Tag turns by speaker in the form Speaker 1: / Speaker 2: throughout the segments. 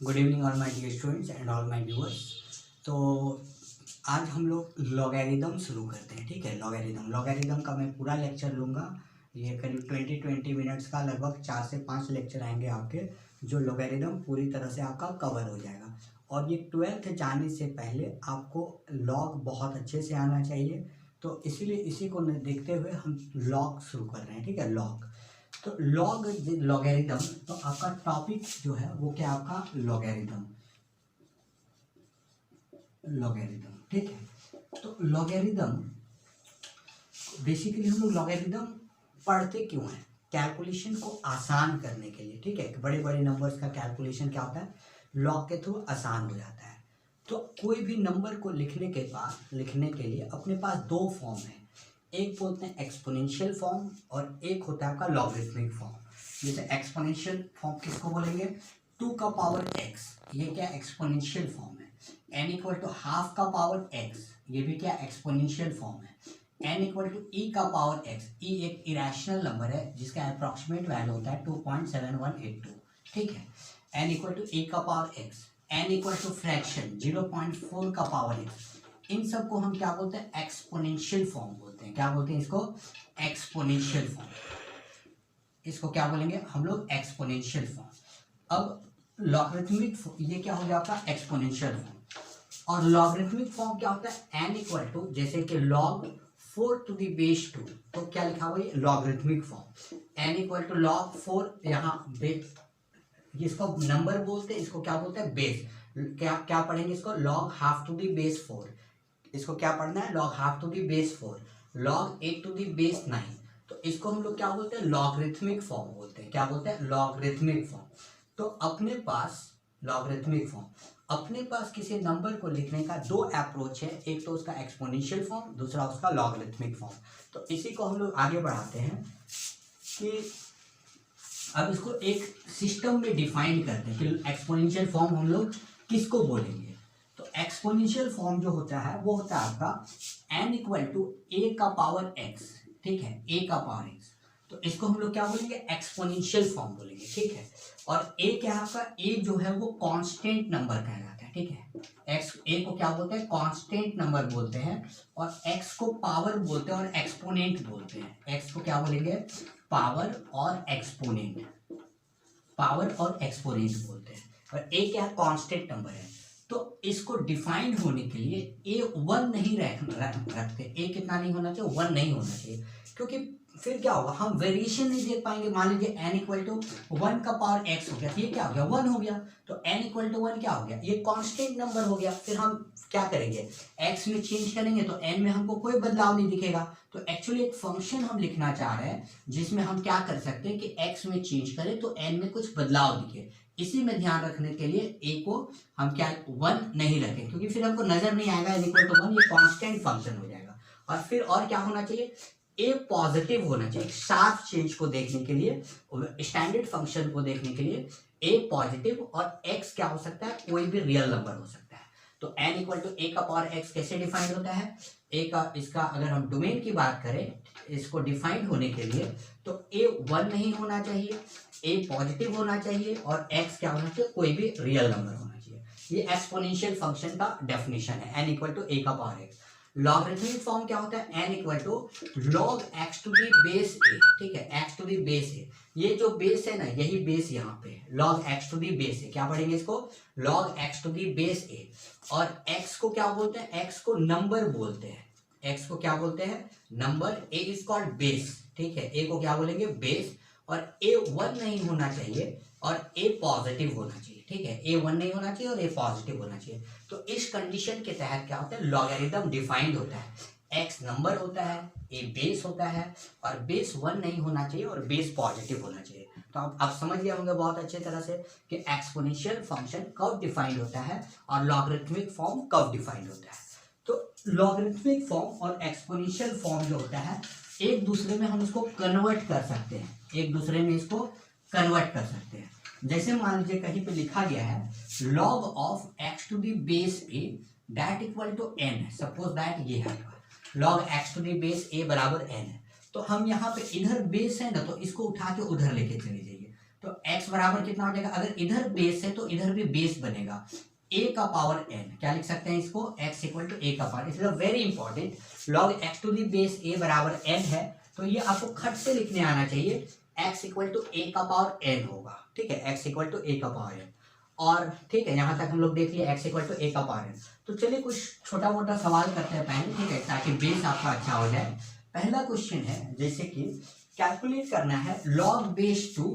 Speaker 1: Good evening all my dear students and all my viewers. तो आज हम लोग लॉगरिदम शुरू करते हैं। ठीक है, लॉगरिदम का मैं पूरा लेक्चर लूँगा। ये करीब 20 मिनट्स का लगभग 4 से 5 लेक्चर आएंगे आपके, जो लॉगरिदम पूरी तरह से आपका कवर हो जाएगा। और ये 12th जाने से पहले आपको लॉग बहुत अच्छे से आना चाहिए, तो इसीलिए इसी को देखते हुए हम लॉग शुरू कर रहे हैं। ठीक है, लॉग तो लॉगरिदम, तो आपका टॉपिक जो है वो क्या, आपका लॉगरिदम। ठीक है, तो लॉगरिदम बेसिकली हम लोग लॉगरिदम पढ़ते क्यों हैं? कैलकुलेशन को आसान करने के लिए। ठीक है, बड़े बड़े नंबर्स का कैलकुलेशन क्या होता है, लॉग के थ्रू आसान हो जाता है। तो कोई भी नंबर को लिखने के लिए अपने पास दो फॉर्म है, एक बोलते हैं एक्सपोनेंशियल फॉर्म और एक होता है आपका लॉगरिथमिक फॉर्म। जैसे एक्सपोनेंशियल फॉर्म किसको बोलेंगे, 2 का पावर x, ये क्या एक्सपोनेंशियल फॉर्म है। n इक्वल टू हाफ का पावर x, ये भी क्या एक्सपोनेंशियल फॉर्म है। n इक्वल टू e का पावर x, e एक इरेशनल नंबर है जिसका अप्रॉक्सीमेट वैल्यू होता है 2.7182। ठीक है, n इक्वल टू e का power x, n equal to fraction 0.4 का पावर x, इन सब को हम क्या बोलते हैं, एक्सपोनेंशियल फॉर्म बोलते हैं। क्या बोलते हैं इसको, एक्सपोनेंशियल फॉर्म। इसको क्या बोलेंगे हम लोग, एक्सपोनेंशियल फॉर्म। अब लॉगरिथमिक, ये क्या हो गया आपका एक्सपोनेंशियल फॉर्म। और लॉगरिथमिक फॉर्म क्या होता है, n इक्वल टू जैसे कि log 4 टू द बेस 2, तो क्या लिखा हुआ है logarithmic form. n equal to log 4, यहाँ जिसको नंबर बोलते हैं इसको क्या बोलते हैं, बेस। क्या क्या पढ़ेंगे इसको, log half to the base 4, इसको क्या पढ़ना है, log half to the base 4, log 8 to the base 9। तो इसको हम लोग क्या बोलते हैं, लॉगरिथमिक फॉर्म बोलते हैं। क्या बोलते हैं, लॉगरिथमिक फॉर्म। तो अपने पास लॉगरिथमिक फॉर्म, अपने पास किसी नंबर को लिखने का दो अप्रोच है, एक तो उसका एक्सपोनेंशियल फॉर्म, दूसरा उसका लॉगरिथमिक फॉर्म। तो इसी को हम लोग आगे बढ़ाते हैं कि अब इसको एक सिस्टम में डिफाइन करते हैं कि एक्सपोनेंशियल फॉर्म हम लोग किसको बोलेंगे। तो एक्सपोनेंशियल फॉर्म जो होता है वो होता है आपका n इक्वल टू a का पावर x। ठीक है, a का पावर x, तो इसको हम लोग क्या बोलेंगे, एक्सपोनेंशियल फॉर्म बोलेंगे। ठीक है, और a क्या है आपका, a जो है वो कांस्टेंट नंबर कहलाता है। ठीक है, x a को क्या बोलते हैं, कांस्टेंट नंबर बोलते हैं, और x को पावर बोलते हैं और एक्सपोनेंट बोलते हैं। x को क्या बोलेंगे, पावर और एक्सपोनेंट, पावर और एक्सपोनेंट बोलते हैं। और a क्या है, कांस्टेंट नंबर है। तो इसको डिफाइंड होने के लिए a 1 नहीं रखते, a कितना नहीं होना चाहिए, 1 नहीं होना चाहिए, क्योंकि फिर क्या होगा, हम वेरिएशन नहीं देख पाएंगे। मान लीजिए n इक्वल टू 1 का पावर x हो गया, तो ये क्या हो गया, 1 हो गया। तो n इक्वल टू 1 क्या हो गया, ये कांस्टेंट नंबर हो गया। फिर हम क्या करेंगे, x में चेंज करेंगे तो n में हमको कोई बदलाव नहीं दिखेगा। तो एक्चुअली एक फंक्शन हम लिखना चाह रहे हैं जिसमें हम क्या कर सकते हैं कि x में चेंज करें तो n में कुछ बदलाव दिखे। इसी में ध्यान रखने के लिए a को हम क्या 1 नहीं रखें, क्योंकि फिर हमको नजर नहीं आएगा n इक्वल टू 1, ये कांस्टेंट फंक्शन हो जाएगा। और फिर और क्या होना चाहिए, ए पॉजिटिव होना चाहिए। शार्प चेंज को देखने के लिए, स्टैंडर्ड फंक्शन को देखने के लिए ए पॉजिटिव, और एक्स क्या हो सकता है, कोई भी रियल नंबर हो सकता है। तो n इक्वल टू ए का पावर एक्स कैसे डिफाइन होता है, ए का, इसका अगर हम डोमेन की बात करें, इसको डिफाइन होने के लिए तो ए 1 नहीं होना चाहिए, ए पॉजिटिव होना चाहिए, और एक्स क्या होना चाहिए, कोई भी रियल नंबर होना चाहिए। ये एक्सपोनेंशियल फंक्शन का डेफिनेशन है, n इक्वल टू ए का पावर एक्स। लॉगरिथमिक फॉर्म क्या होता है, n equal to log x to the base a। ठीक है, x to the base a, ये जो बेस है ना, यही बेस यहाँ पे है, log x to the base a। क्या पढ़ेंगे इसको, log x to the base a। और x को क्या बोलते हैं, x को नंबर बोलते हैं, x को क्या बोलते हैं, number. a is called base. ठीक है, a को क्या बोलेंगे, बेस। और a 1 नहीं होना चाहिए और a पॉजिटिव होना चाहिए। ठीक है, a 1 नहीं होना चाहिए और a पॉजिटिव होना चाहिए। तो इस कंडीशन के तहत क्या होता है, लॉगरिथम डिफाइंड होता है। x नंबर होता है, a बेस होता है, और बेस 1 नहीं होना चाहिए और बेस पॉजिटिव होना चाहिए। तो आप समझ गए होंगे बहुत अच्छे तरह से कि एक्सपोनेंशियल फंक्शन कब डिफाइंड होता है और लॉगरिथमिक फॉर्म कब डिफाइंड होता है। तो लॉगरिथमिक फॉर्म और एक्सपोनेंशियल फॉर्म जो होता है, एक दूसरे में हम इसको कन्वर्ट कर सकते हैं, एक दूसरे में इसको कन्वर्ट कर सकते हैं। जैसे मान लीजिए कहीं पे लिखा गया है log of x to the base a that equal to n है। सपोज दैट ये है log x to the base a बराबर n है। तो हम यहाँ पे इधर बेस है ना, तो इसको उठा के उधर लेके चले जाइए, तो x बराबर कितना हो जाएगा, अगर इधर बेस है तो इधर भी बेस बनेगा, a का पावर n, क्या लिख सकते हैं इसको, x इक्वल टू a का power, it is very important, log x to the base a बराबर n है, तो ये आपको खट से लिखने आना चाहिए, x इक्वल टू a का पावर n होगा, ठीक है, x इक्वल टू a का पावर n। और ठीक है, यहाँ तक हम लोग देख लिए x इक्वल टू a का पावर n। तो चलिए कुछ छोटा मोटा सवाल करते हैं पहले, ठीक है, ताकि बेस आपका अच्छा हो जाए। पहला क्वेश्चन है, जैसे कि कैलकुलेट करना है log बेस 2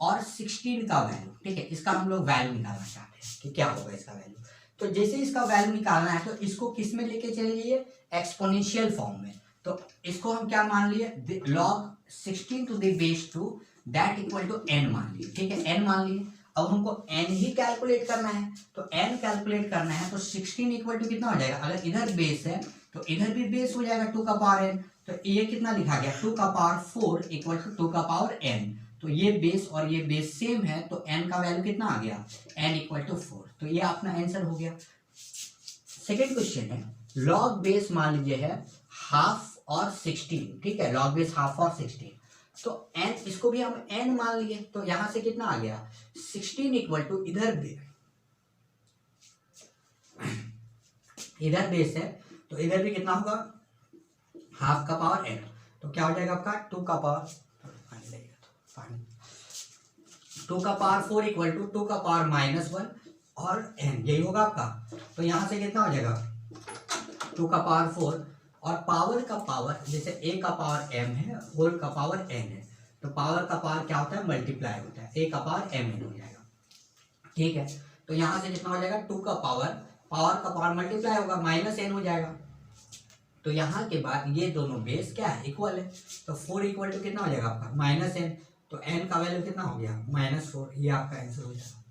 Speaker 1: और 16 का वैल्यू, ठीक है, इसका हम लोग वैल्यू निकालना चाहते हैं कि क्या होगा इसका वैल्यू। तो जैसे इसका वैल्यू निकालना है तो इसको किस में लेके चले जाइए, एक्सपोनेंशियल फॉर्म में। तो इसको हम क्या मान लिए, log 16 to the base 2 that equal to n मान लिए, ठीक है, n मान लिए। अब हमको n ही कैलकुलेट करना है, तो n कैलकुलेट करना है तो 16 इक्वल टू कितना हो जाएगा, अगर इधर बेस है तो इधर भी बेस हो जाएगा 2 का पावर n, तो ये कितना लिखा गया 2 का पावर 4 इक्वल टू 2 का पावर n। तो ये बेस और ये बेस सेम है, तो n का वैल्यू कितना आ गया, n इक्वल टू 4, तो ये अपना आंसर हो गया। सेकेंड क्वेश्चन है, लॉग बेस मान लीजिए है हाफ और 16, ठीक है, लॉग बेस हाफ और 16, तो n इसको भी हम n मान लिए, तो यहां से कितना आ गया 16 इक्वल टू इधर बेस है तो इधर भी कितना होगा हाफ का पावर n, तो क्या हो जाएगा आपका 2 का पावर 2 का पावर 4 इक्वल टू 2 का पावर -1 और n, यही होगा आपका। तो यहां से कितना हो जाएगा 2 का पावर 4 और पावर का पावर, जैसे a का पावर m है, होल का पावर n है, तो पावर का पावर क्या होता है मल्टीप्लाई होता है, a का पावर mn हो जाएगा, ठीक है। तो यहां से कितना हो जाएगा 2 का पावर का पावर मल्टीप्लाई होगा -n हो जाएगा। तो यहाँ के बाद ये दोनों बेस क्या है इक्वल है, तो 4 इक्वल टू कितना हो जाएगा आपका -n, तो n का वैल्यू कितना हो गया -4, ये आपका आंसर हो जाएगा।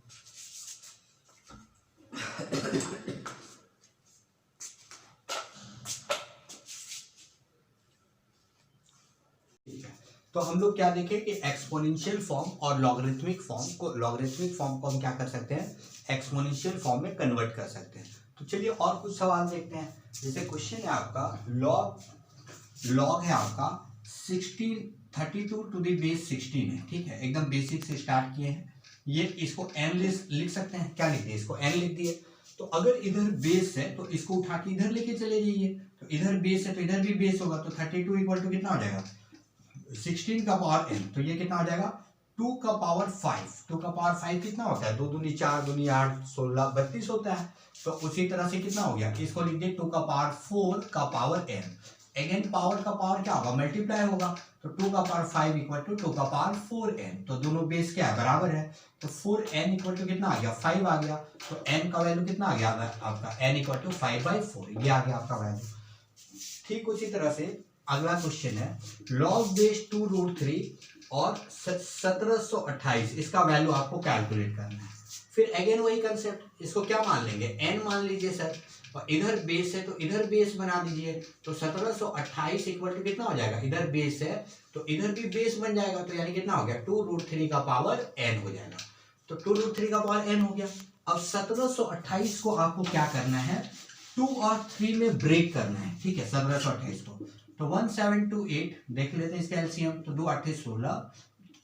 Speaker 1: तो हम लोग क्या देखें कि एक्सपोनेंशियल फॉर्म और लॉगरिथमिक फॉर्म को हम क्या कर सकते हैं, एक्सपोनेंशियल फॉर्म में कन्वर्ट कर सकते हैं। तो चलिए और कुछ सवाल देखते हैं। जैसे क्वेश्चन है आपका लॉग है आपका 32 टू द बेस 16 है, ठीक है, एकदम बेसिक से स्टार्ट किए हैं। ये इसको n लिख सकते हैं, क्या लिख दिए इसको n लिख दिए। तो अगर इधर बेस है तो इसको उठा के इधर लेके चले जाइए, तो इधर बेस है तो इधर भी बेस होगा, तो 32 इक्वल टू कितना हो जाएगा 16 का पावर n, तो ये कितना हो जाएगा 2 का पावर 5। 2 का पावर 5 कितना होता है, 2 दूनी 4 दूनी 8 16 32 होता है। तो उसी तरह से कितना हो गया, इसको लिख दिए 2 का पावर 4 का पावर n। अगेन पावर का पावर क्या होगा मल्टीप्लाई होगा, तो 2 का पावर 5 इक्वल टू 2 का पावर 4n, तो दोनों बेस क्या है बराबर है, तो 4n इक्वल टू कितना आ गया 5 आ गया। तो n का वैल्यू कितना आ गया आपका n इक्वल टू 5/4, ये आ गया आपका वैल्यू। ठीक उसी तरह से अगला क्वेश्चन है लॉग बेस 2√3 और 1728, इसका वैल्यू आपको कैलकुलेट करना है। फिर अगेन वही कंसेप्ट, इसको क्या मान लेंगे n मान लीजिए सर, और इधर बेस है तो इधर बेस बना दीजिए, तो 1728 इक्वल टू कितना हो जाएगा, इधर बेस है तो इधर भी बेस बन जाएगा, तो यानी कितना हो गया 2√3 का पावर n हो जाएगा। तो 2√3 का पावर n हो गया। अब 1728 को आपको क्या करना है 2 और 3 में ब्रेक करना है, ठीक है, 1728 को। तो 1728 देख लेते हैं इसका एलसीएम, तो 2 8 16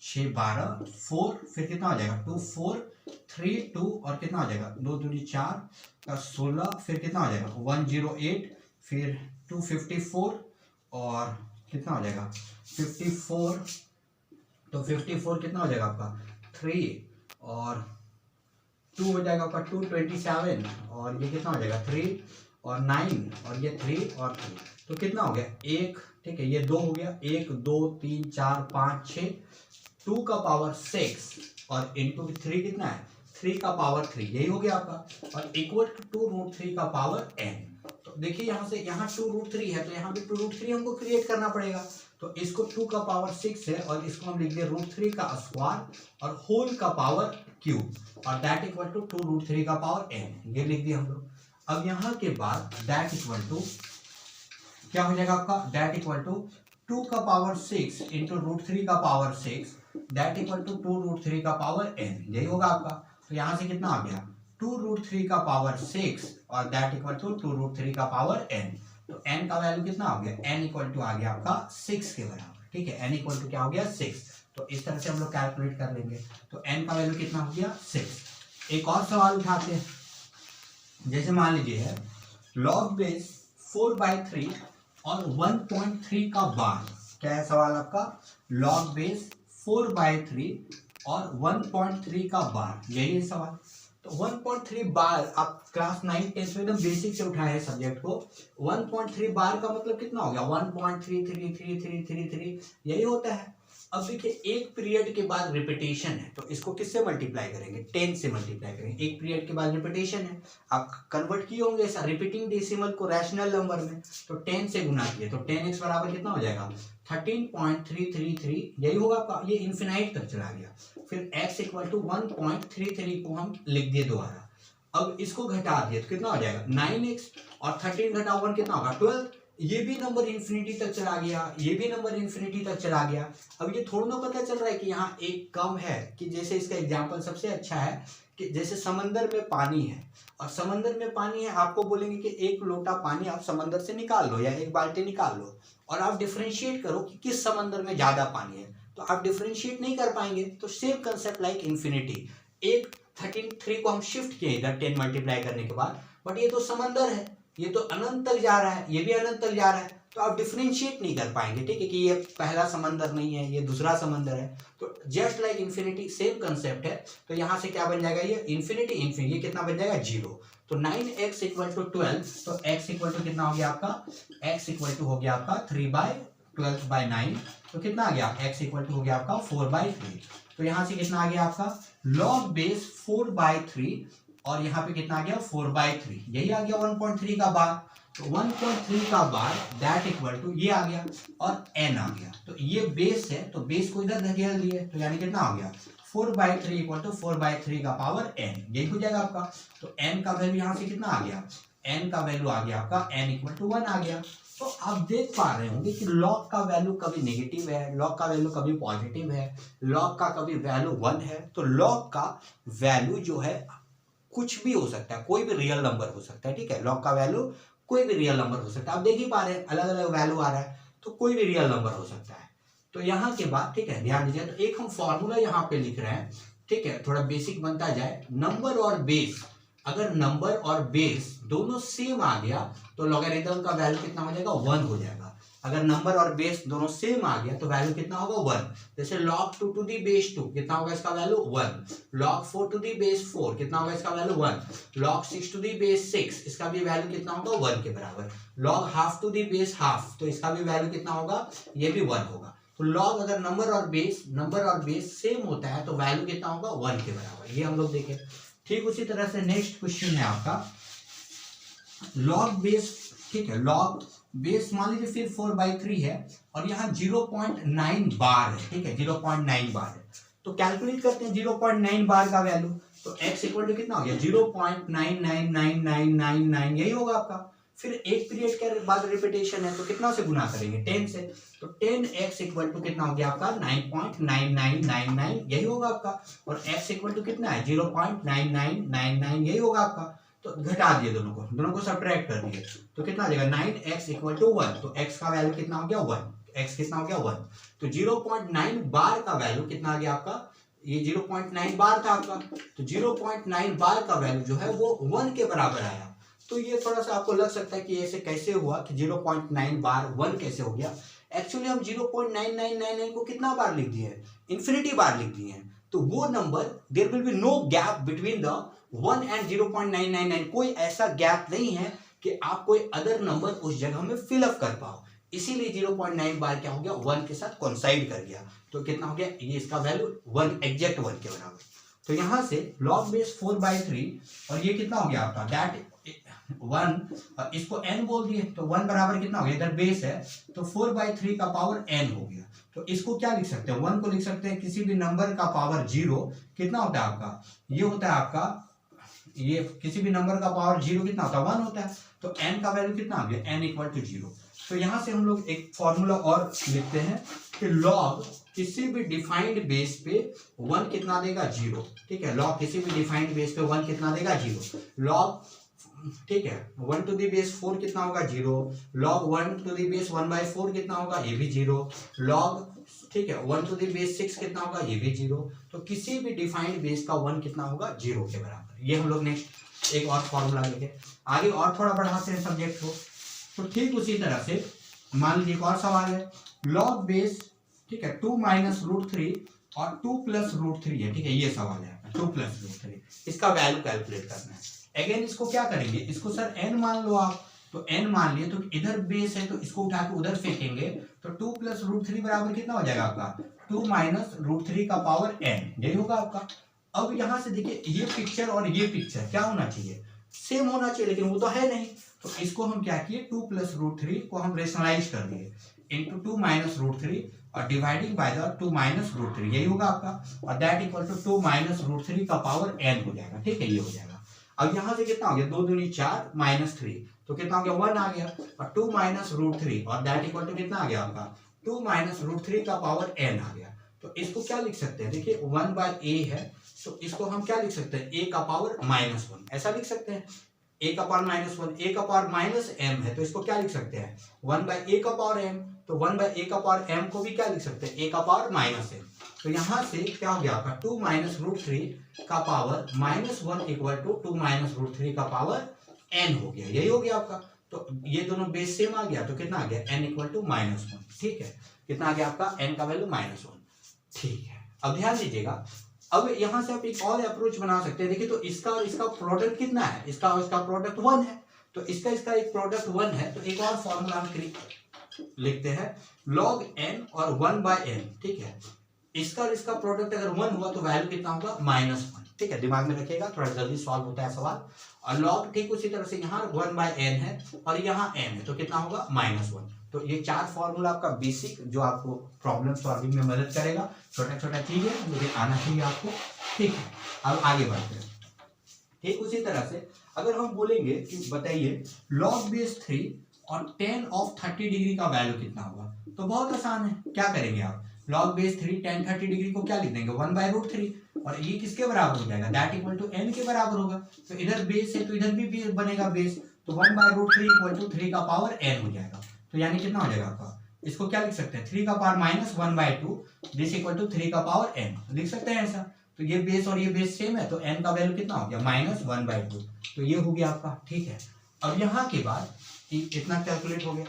Speaker 1: 6 12 4, फिर कितना हो जाएगा 2 4 3 2 और कितना हो जाएगा 2 दूनी 4 का 16, फिर कितना हो जाएगा 108, फिर 254 और कितना हो जाएगा 54, तो 54 कितना हो जाएगा आपका 3 और 2 हो जाएगा आपका 227, और ये कितना हो जाएगा 3 और 9 और ये 3 और 3, तो कितना हो गया 1, ठीक है, ये 2 हो गया, 1 2 3 4 5 6, 2 का पावर 6 और इंटू 3 कितना है 3 का पावर 3, यही हो गया आपका, और इक्वल टू 2√3 का पावर n। तो देखिए यहाँ से यहाँ 2√3 है तो यहाँ भी 2√3 हमको क्रिएट करना पड़ेगा, तो इसको 2 का पावर 6 है और इसको हम लिख दे √3 का स्क्वायर और होल का पावर क्यूब, और दैट इक्वल टू 2√3 का पावर n, ये लिख दिया हम लोग। अब यहाँ के बाद दैट इक्वल टू क्या हो जाएगा आपका, दैट इक्वल टू 2 का पावर 6 इंटू √3 का पावर 6, दैट इक्वल टू 2√3 का पावर n, यही होगा आपका। तो यहाँ से कितना आ गया 2√3 का पावर 6 और दैट इक्वल टू 2√3 का पावर n, तो n का वैल्यू कितना हो गया n इक्वल टू आ गया आपका 6 के बराबर, ठीक है, n इक्वल टू क्या हो गया 6। तो इस तरह से हम लोग कैलकुलेट कर लेंगे। तो n का वैल्यू कितना हो गया 6। एक और सवाल उठाते हैं, जैसे मान लीजिए है log बेस 4/3 और 1.3 का बार। क्या है सवाल आपका? log बेस 4/3 और 1.3 का बार, यही है सवाल। तो 1.3 बार आप क्लास 9 10 में एकदम बेसिक से उठाए हैं सब्जेक्ट को। 1.3 बार का मतलब कितना हो गया? 1.33333 यही होता है। अब देखिए एक पीरियड के बाद रिपीटेशन है, तो इसको किससे मल्टीप्लाई करेंगे? 10 से मल्टीप्लाई करेंगे। एक पीरियड के बाद रिपीटेशन है, आप कन्वर्ट किए होंगे ऐसा रिपीटिंग डेसिमल को रैशनल नंबर में, तो 10 से गुना किए तो 10x बराबर कितना हो जाएगा? 13.333, यही होगा आपका। ये इन्फिनाइट तक चला गया। फिर x इक्वल टू 1.33 को हम लिख दिए दोबारा। अब इसको घटा दिए तो कितना हो जाएगा? 9x और 13 घटा 1 कितना होगा? 12। ये भी नंबर इन्फिनिटी तक चला गया, ये भी नंबर इन्फिनिटी तक चला गया। अब ये थोड़ा ना पता चल रहा है कि यहाँ एक कम है, कि जैसे इसका एग्जांपल सबसे अच्छा है कि जैसे समंदर में पानी है, और समंदर में पानी है, आपको बोलेंगे कि एक लोटा पानी आप समंदर से निकाल लो या एक बाल्टी निकाल लो, और आप डिफरेंशिएट करो कि किस समंदर में ज्यादा पानी है, तो आप डिफरेंशिएट नहीं कर पाएंगे। तो सेम कंसेप्ट लाइक इन्फिनिटी, एक 13 को हम शिफ्ट किए इधर 10 मल्टीप्लाई करने के बाद, बट ये तो समंदर है, ये तो अनंत तक जा रहा है, ये भी अनंत तक जा रहा है, तो आप डिफरेंशिएट नहीं कर पाएंगे, ठीक है, कि ये पहला समंदर नहीं है, ये दूसरा समंदर है। तो just like infinity same concept है। तो यहाँ से क्या बन जाएगा? ये इन्फिनिटी इन्फिनिटी, ये कितना बन जाएगा? 0। तो 9x इक्वल टू 12, तो x इक्वल टू कितना हो गया आपका? x इक्वल टू हो गया आपका 3/12/9, तो कितना आ गया? x इक्वल टू हो गया आपका 4/3। तो यहाँ से कितना आ गया आपका? log बेस 4/3 और यहाँ पे कितना आ गया? 4/3, यही आ गया 1.3 का बार। तो 1.3 का बार दैट इक्वल टू ये आ गया और n आ गया। तो ये बेस है, तो बेस को इधर धकेल दिए, तो यानी कितना हो गया? 4/3 इक्वल टू 4/3 का पावर n, यही हो जाएगा आपका। तो n का वैल्यू यहाँ से कितना आ गया? n का वैल्यू आ गया आपका n इक्वल टू 1 आ गया। तो आप देख पा रहे होंगे कि log का वैल्यू कभी नेगेटिव है, log का वैल्यू कभी पॉजिटिव है, log का कभी वैल्यू 1 है। तो log का वैल्यू जो है कुछ भी हो सकता है, कोई भी रियल नंबर हो सकता है, ठीक है। log का वैल्यू कोई भी रियल नंबर हो सकता है। आप देख ही पा रहे हैं अलग अलग वैल्यू आ रहा है, तो कोई भी रियल नंबर हो सकता है। तो यहाँ के बाद ठीक है ध्यान दीजिए, तो एक हम फॉर्मूला यहाँ पे लिख रहे हैं, ठीक है, थोड़ा बेसिक बनता जाए। नंबर और बेस, अगर नंबर और बेस दोनों सेम आ गया तो लॉगरिथम का वैल्यू कितना हो जाएगा? 1 हो जाएगा। अगर नंबर और बेस दोनों सेम आ गया तो वैल्यू कितना होगा? 1। जैसे log 2 टू दी बेस 2 कितना होगा इसका value? 1। log 4 to the base 4 कितना होगा इसका value? 1। log 6 to the base 6 इसका भी वैल्यू कितना होगा? 1 के बराबर। log half to the base half, तो इसका भी वैल्यू कितना होगा? ये भी 1 होगा। तो log अगर नंबर और बेस सेम होता है तो वैल्यू कितना होगा? 1 के बराबर। ये हम लोग देखें। ठीक उसी तरह से नेक्स्ट क्वेश्चन है आपका log बेस, ठीक है, log बेस मान लीजिए फिर 4/3 है और यहाँ 0.9 बार है, ठीक है, 0.9 बार है। तो कैलकुलेट करते हैं 0.9 बार का वैल्यू। तो x इक्वल टू कितना हो गया? 0.999999, यही होगा आपका। फिर एक पीरियड के बाद रिपीटेशन है तो कितना से गुना करेंगे? 10 से। तो 10x इक्वल टू कितना हो गया आपका? 9.9999, यही होगा आपका। और x इक्वल टू कितना है? 0.9999, यही होगा आपका। तो घटा दिए दोनों को सब्ट्रैक्ट कर दिए तो कितना आ जाएगा? 9x equal to 1। तो x का वैल्यू कितना हो गया? 1। x कितना हो गया? 1। तो 0.9 बार का वैल्यू कितना आ गया आपका? ये 0.9 बार था आपका। तो 0.9 बार का वैल्यू जो है वो 1 के बराबर आया। तो ये थोड़ा सा आपको लग सकता है कि ऐसे कैसे हुआ कि 0.9 बार 1 कैसे हो गया। एक्चुअली हम 0.9999 को कितना बार लिख दिए हैं? इन्फिनिटी बार लिख दिए हैं। तो वो number there will be no gap between the 1 and 0.999। कोई ऐसा गैप नहीं है कि आप कोई अदर नंबर उस जगह में फिल अप कर पाओ, इसीलिए 0.9 बार क्या हो गया? 1 के साथ कोइंसाइड कर गया। तो कितना हो गया? ये इसका वैल्यू 1 एग्जैक्ट 1 के बराबर। तो यहां से log बेस 4/3 और ये कितना हो गया आपका? दैट 1, इसको n बोल दिए तो 1 बराबर कितना हो गया? इधर बेस है तो 4/3 का पावर n हो गया। तो इसको क्या लिख सकते हैं? 1 को लिख सकते हैं किसी भी नंबर का पावर 0 कितना होता है आपका? ये होता है आपका, ये किसी भी नंबर का पावर 0 कितना होता है? 1 होता है। तो n का वैल्यू कितना आ गया? n equal to 0। तो यहां से हम लोग एक फॉर्मूला और लिखते हैं कि log किसी भी डिफाइंड बेस पे 1 कितना देगा? 0, ठीक है। log किसी भी डिफाइंड बेस पे 1 कितना देगा? 0। log, ठीक है, 1 टू दी बेस 4 कितना होगा? 0। log 1 टू दी बेस 1/4 कितना होगा? ये भी 0। log ठीक है। 1 टू द बेस 6 कितना होगा, ये भी 0। तो किसी भी डिफाइंड बेस का 1 कितना होगा, 0 के बराबर। ये हम लोग नेक्स्ट एक और फॉर्मूला लेके आगे और थोड़ा बढ़ाते हैं सब्जेक्ट को। तो ठीक उसी तरह से मान लीजिए एक और सवाल है, लॉग बेस, ठीक है, 2 माइनस रूट 3 और 2 प्लस रूट 3 है, ठीक है, ये सवाल है 2 प्लस रूट 3, इसका वैल्यू कैलकुलेट करना है। अगेन इसको क्या करेंगे, इसको सर n मान लो आप, तो n मान लिए तो इधर बेस है तो इसको उठा के उधर फेंकेंगे, तो 2 प्लस रूट 3 बराबर कितना हो जाएगा आपका, 2 माइनस रूट 3 का पावर n, यही होगा आपका। अब यहां से देखिए ये पिक्चर और ये पिक्चर क्या होना चाहिए, सेम होना चाहिए, लेकिन वो तो है नहीं। तो इसको हम क्या किए, 2 प्लस रूट 3 को हम रेशनलाइज कर दिए इंटू 2 माइनस रूट 3 और dividing by the 2 minus root 3, यही होगा आपका, और that equal to 2 minus root 3 का पावर n हो जाएगा, ठीक है, ये हो जाएगा। अब यहां से कितना हो गया, 2 दूनी 4 माइनस 3, तो कितना हो गया, 1 आ गया, और 2 माइनस रूट 3 और दैट इक्वल टू कितना आ गया आपका, 2 माइनस रूट 3 का पावर n आ गया। तो इसको क्या लिख सकते हैं, देखिए 1 बाय a है, तो इसको हम क्या लिख सकते हैं, a का पावर -1, ऐसा लिख सकते हैं, a का पावर -1, a का पावर माइनस m है, तो इसको क्या लिख सकते हैं, 1 बाय a का पावर m, तो 1 बाय a का पावर m को भी क्या लिख सकते हैं, a का पावर -m। तो यहाँ से क्या हो गया आपका, 2 माइनस रूट 3 का power -1 equal to 2 minus root 3 का पावर n हो गया, यही हो गया आपका। तो ये दोनों बेस सेम आ गया, तो कितना आ गया, n इक्वल टू -1, ठीक है, कितना आ गया आपका, n का वैल्यू -1, ठीक है। अब ध्यान दीजिएगा, अब यहां से आप एक और अप्रोच बना सकते हैं, देखिए तो इसका और इसका प्रोडक्ट कितना है, इसका और इसका प्रोडक्ट 1 है, तो इसका एक प्रोडक्ट 1 है, तो एक और फॉर्मूला हम लिखते हैं, log n और 1 बाय n, ठीक है, इसका और इसका प्रोडक्ट अगर 1 हुआ तो वैल्यू कितना होगा, -1, ठीक है, दिमाग में रखिएगा, थोड़ा जल्दी सॉल्व होता है सवाल। और log ठीक उसी तरह से यहाँ 1 बाय n है और यहाँ n है, तो कितना होगा, -1। तो ये 4 फॉर्मूला आपका बेसिक जो आपको प्रॉब्लम सॉल्विंग में मदद करेगा, छोटा छोटा चीज है लेकिन आना चाहिए आपको, ठीक है। अब आगे बढ़ते हैं, ठीक उसी तरह से अगर हम बोलेंगे कि बताइए log बेस 3 और tan ऑफ 30 डिग्री का वैल्यू कितना होगा, तो बहुत आसान है, क्या करेंगे आप, log बेस 3 tan 30 डिग्री को क्या लिख देंगे, 1 बाय रूट 3, और ये किसके बराबर हो जाएगा, दैट इक्वल टू n के बराबर होगा। तो इधर बेस है तो इधर भी बेस बनेगा बेस, तो 1 बाय रूट 3 इक्वल टू 3 का पावर n हो जाएगा। तो यानी कितना हो जाएगा आपका, इसको क्या लिख सकते हैं, 3 का power -1 by 2 this equal to 3 का पावर n, लिख सकते हैं ऐसा। तो ये बेस और ये बेस सेम है, तो n का वैल्यू कितना हो गया, -1 बाय 2, तो ये हो गया आपका, ठीक है। अब यहाँ के बाद इतना कैलकुलेट हो गया,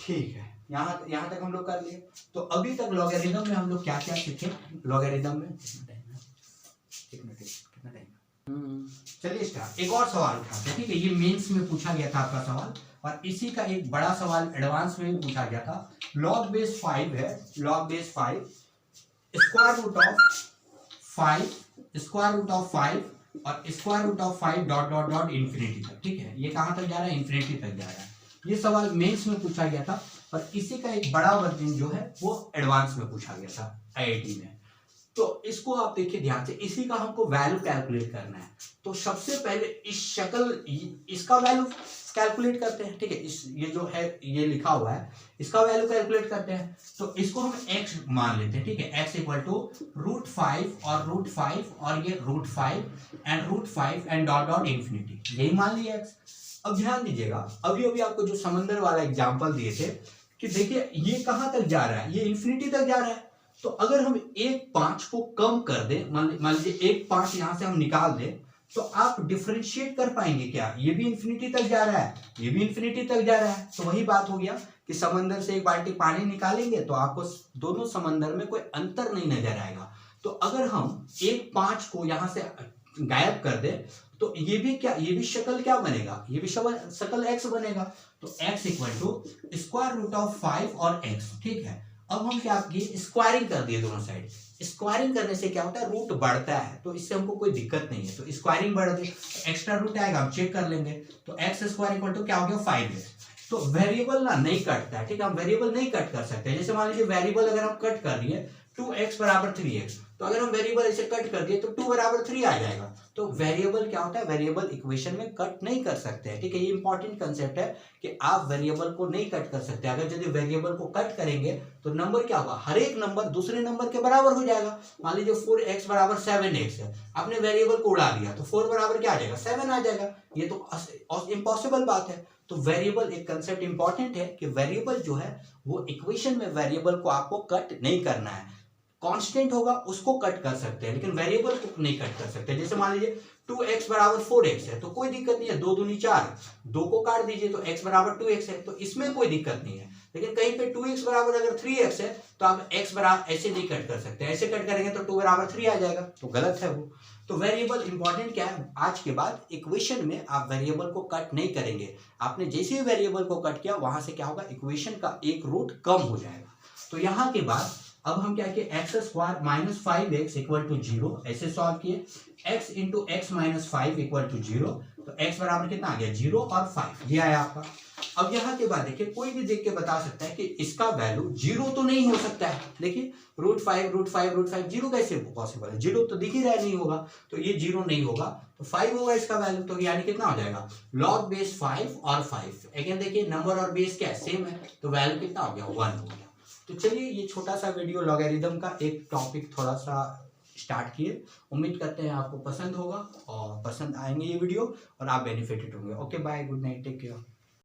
Speaker 1: ठीक है, यहाँ तक हम लोग कर लिए। तो अभी तक लॉगरिथम में हम लोग क्या क्या सीखे, लॉगरिथम में कितना टाइम, चलिए स्टार्ट, एक और सवाल उठाते हैं, ठीक है, ये मेंस में पूछा गया था आपका सवाल, और इसी का एक बड़ा सवाल एडवांस में भी पूछा गया था। log बेस 5 है, log base 5 square root of 5 और square root of 5 dot dot dot infinity तक, ठीक है, ये कहां तक जा रहा है, इन्फिनिटी तक जा रहा है। ये सवाल मेंस में पूछा गया था, और इसी का एक बड़ा वर्जन जो है वो एडवांस में पूछा गया था IIT में। तो इसको आप देखिए ध्यान से, इसी का हमको वैल्यू कैलकुलेट करना है। तो सबसे पहले इस शक्ल, इसका वैल्यू कैलकुलेट करते हैं, ठीक है, इस ये जो है ये लिखा हुआ है, इसका वैल्यू कैलकुलेट करते हैं। तो इसको हम x मान लेते हैं, ठीक है, x इक्वल टू √5 और √5 और ये √5 and √5 and dot dot infinity, यही मान लिया x। अब ध्यान दीजिएगा, अभी आपको जो समंदर वाला एग्जाम्पल दिए थे कि देखिए ये कहां तक जा रहा है, ये इन्फिनिटी तक जा रहा है। तो अगर हम 1/5 को कम कर दें, मान लीजिए 1/5 यहां से हम निकाल दें, तो आप डिफरेंशिएट कर पाएंगे क्या, ये भी इन्फिनिटी तक जा रहा है, ये भी इन्फिनिटी तक जा रहा है। तो वही बात हो गया कि समंदर से एक बाल्टी पानी निकालेंगे तो आपको दोनों समंदर में कोई अंतर नहीं नजर आएगा। तो अगर हम 1/5 को यहां से गायब कर दे तो ये भी क्या, ये भी शक्ल क्या बनेगा, ये भी शक्ल x बनेगा। तो x equal to square root of 5 और x, ठीक है। अब हम क्या किए, स्क्वायरिंग कर दिए दोनों साइड। स्क्वायरिंग करने से क्या होता है, रूट बढ़ता है, तो इससे हमको कोई दिक्कत नहीं है। तो स्क्वायरिंग बढ़ गई, एक्स्ट्रा रूट आएगा, हम चेक कर लेंगे। तो एक्स स्क्वायर इक्वल टू क्या हो गया, 5x। तो वेरिएबल ना नहीं कटता है, ठीक है, हम वेरिएबल नहीं कट कर सकते। जैसे मान लीजिए वेरिएबल अगर हम कट कर दिए 2x बराबर 3x, तो अगर हम वेरिएबल ऐसे कट कर दिए तो 2 बराबर 3 आ जाएगा। तो वेरिएबल क्या होता है, वेरिएबल इक्वेशन में कट नहीं कर सकते हैं, ठीक है। ये इंपॉर्टेंट कंसेप्ट है कि आप वेरिएबल को नहीं कट कर सकते। अगर यदि वेरिएबल को कट करेंगे तो नंबर क्या होगा, हर एक नंबर दूसरे नंबर के बराबर हो जाएगा। मान लीजिए 4x बराबर 7x है, आपने वेरिएबल को उड़ा दिया तो 4 बराबर क्या आ जाएगा, 7 आ जाएगा। ये तो इम्पॉसिबल बात है।
Speaker 2: तो वेरिएबल, एक कंसेप्ट इंपॉर्टेंट है कि वेरिएबल जो है वो इक्वेशन में वेरिएबल को आपको कट नहीं करना है। कांस्टेंट होगा उसको कट कर सकते हैं, लेकिन वेरिएबल को नहीं कट कर सकते। जैसे मान लीजिए 2x बराबर 4x है तो कोई दिक्कत नहीं है, 2 दूनी 4, 2 को काट दीजिए तो x बराबर 2x है, तो इसमें कोई दिक्कत नहीं है। लेकिन कहीं पे 2x बराबर अगर 3x है तो आप x बराबर ऐसे नहीं कट कर सकते, ऐसे कट करेंगे तो 2 बराबर 3 आ जाएगा, तो गलत है वो। तो वेरिएबल इंपॉर्टेंट क्या है, आज के बाद इक्वेशन में आप वेरिएबल को कट नहीं करेंगे। आपने जैसे ही वेरिएबल को कट किया वहां से क्या होगा, इक्वेशन का एक रूट कम हो जाएगा। तो यहाँ के बाद अब हम क्या किए, x square minus 5x equal to 0 ऐसे सॉल्व किए, x into x minus 5 equal to 0, तो x बराबर कितना आ गया 0 और 5, ये आया आपका। अब यहाँ के बाद देखिए कोई भी देख के बता सकता है कि इसका वैल्यू 0 तो नहीं हो सकता है। देखिए √5 √5 √5 0 कैसे पॉसिबल है, 0 तो दिख ही रहा नहीं होगा, तो ये 0 नहीं होगा, तो 5 होगा इसका वैल्यू, तो यानी कितना हो जाएगा log बेस 5 और 5। अगेन देखिए नंबर और बेस क्या है, सेम है, तो वैल्यू कितना हो गया 1 हो गया। तो चलिए ये छोटा सा वीडियो लॉगरिथम का एक टॉपिक थोड़ा सा स्टार्ट किए, उम्मीद करते हैं आपको पसंद होगा और पसंद आएंगे ये वीडियो और आप बेनिफिटेड होंगे। Okay bye, good night, take care.